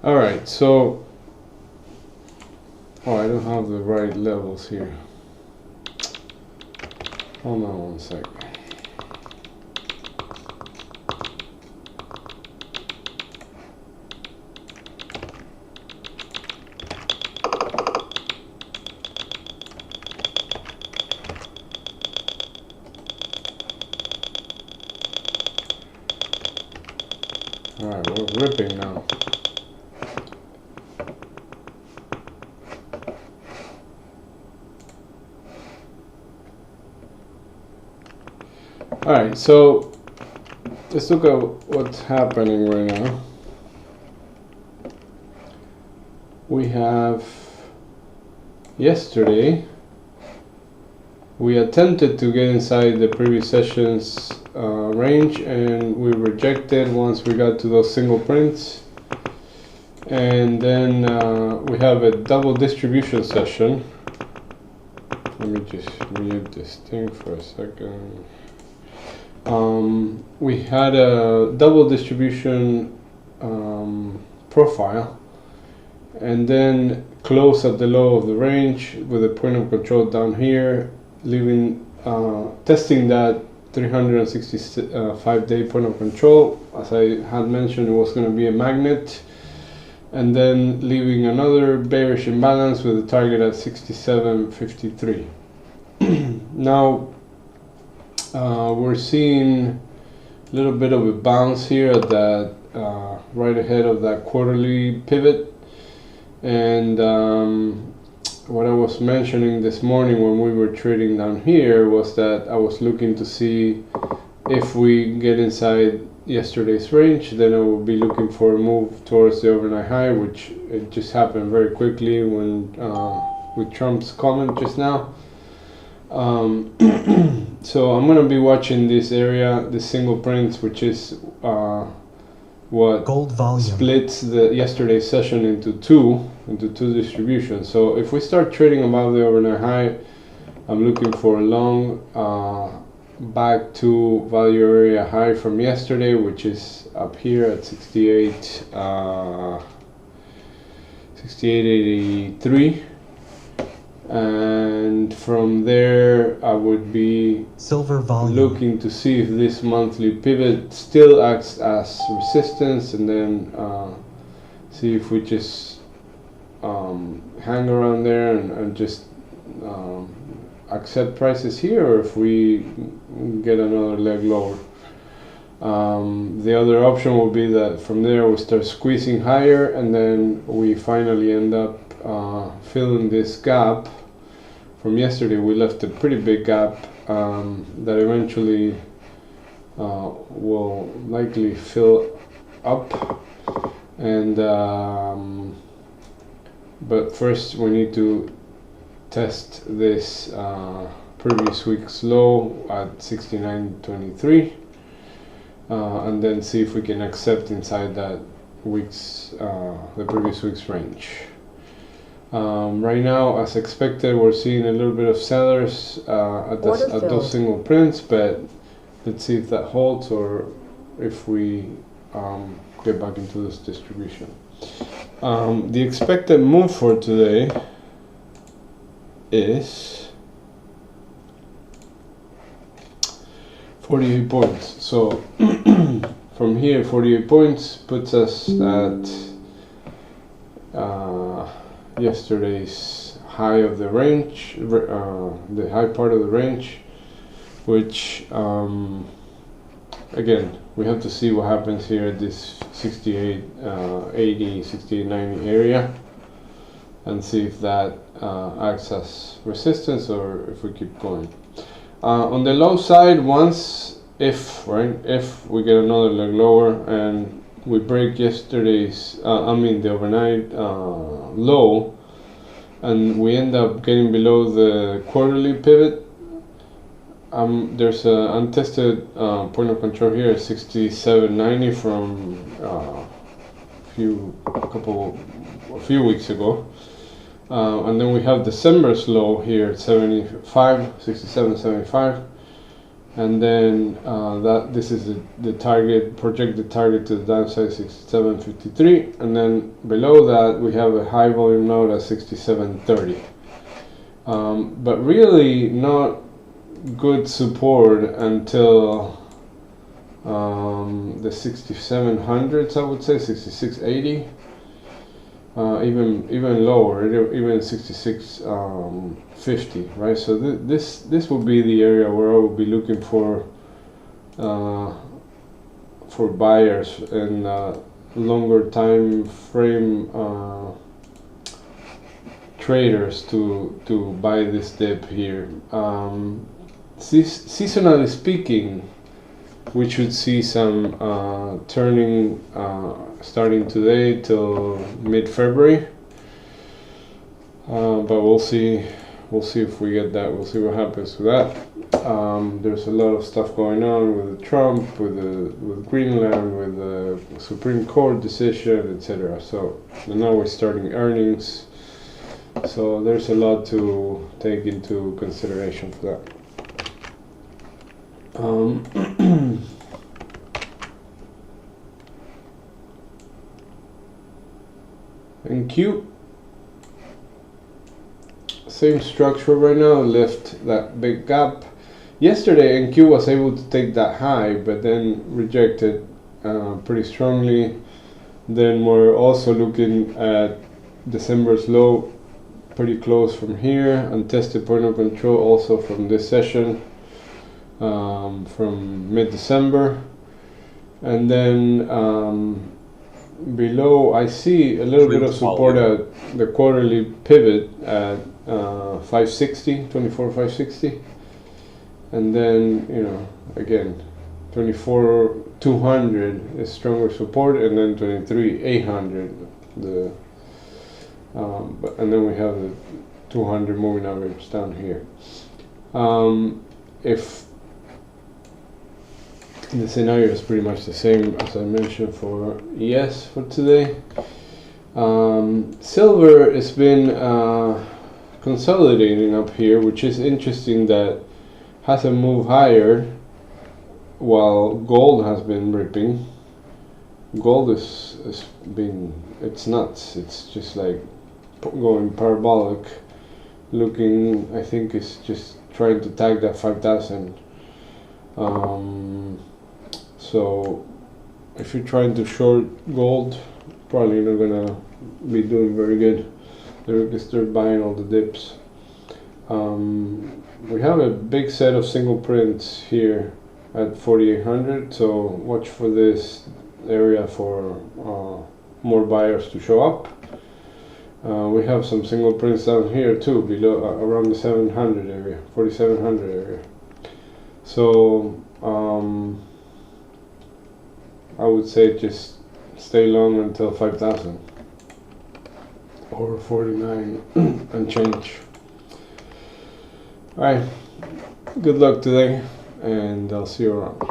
All right, so I don't have the right levels here. Hold on one second. All right, we're ripping now. All right, so let's look at what's happening right now. We have yesterday, we attempted to get inside the previous session's range, and we rejected once we got to those single prints. And then we have a double distribution session. Let me just mute this thing for a second. We had a double distribution profile, and then close at the low of the range with a point of control down here, leaving testing that 365-day point of control. As I had mentioned, it was going to be a magnet, and then leaving another bearish imbalance with a target at 67.53. Now we're seeing a little bit of a bounce here at that right ahead of that quarterly pivot, and what I was mentioning this morning when we were trading down here was that I was looking to see if we get inside yesterday's range, then I will be looking for a move towards the overnight high, which it just happened very quickly when with Trump's comment just now. So I'm going to be watching this area, the single prints, which is what gold volume splits the yesterday's session into two distributions. So if we start trading above the overnight high, I'm looking for a long back to value area high from yesterday, which is up here at 68.83, and from there I would be silver volume looking to see if this monthly pivot still acts as resistance, and then see if we just hang around there and just accept prices here, or if we get another leg lower. The other option will be that from there we start squeezing higher, and then we finally end up filling this gap. From yesterday we left a pretty big gap that eventually will likely fill up, and but first we need to test this previous week's low at 69.23, and then see if we can accept inside that week's the previous week's range. Right now, as expected, we're seeing a little bit of sellers at those single prints, but let's see if that holds or if we get back into this distribution. The expected move for today is 48 points. So from here, 48 points puts us at yesterday's high of the range, the high part of the range, which again we have to see what happens here at this 68.80, 68.90 area, and see if that acts as resistance or if we keep going. On the low side, if we get another leg lower and we break yesterday's, the overnight low, and we end up getting below the quarterly pivot, there's an untested point of control here at 67.90 from a few weeks ago, and then we have December's low here at 67.75, and then this is the target, projected target to the downside, 67.53, and then below that we have a high volume node at 67.30. But really not good support until the 6700s, I would say 6680, even lower, even 6650, right? So this will be the area where I will be looking for buyers and longer time frame traders to buy this dip here. Seasonally speaking, we should see some turning starting today till mid-February, but we'll see if we get that. We'll see what happens with that. There's a lot of stuff going on with Trump, with Greenland, with the Supreme Court decision, etc. So now we're starting earnings, so there's a lot to take into consideration for that. In Q, same structure right now, left that big gap. Yesterday NQ was able to take that high, but then rejected pretty strongly. Then we're also looking at December's low, pretty close from here, untested point of control also from this session, from mid-December. And then below I see a little bit of support at the quarterly pivot at 560, 24,560. And then, you know, again, 24,200 is stronger support, and then 23,800 and then we have the 200 moving average down here. If the scenario is pretty much the same as I mentioned for ES for today. Silver has been consolidating up here, which is interesting, that hasn't moved higher while gold has been ripping. Gold is been, it's nuts. It's just like going parabolic, looking, I think it's just trying to tag that 5,000. So if you're trying to short gold, probably not gonna be doing very good. They're buying all the dips. We have a big set of single prints here at 4,800, so watch for this area for more buyers to show up. We have some single prints down here too, below around the 700 area, 4,700 area. So I would say just stay long until 5,000 or 49 and change. Alright, good luck today, and I'll see you around.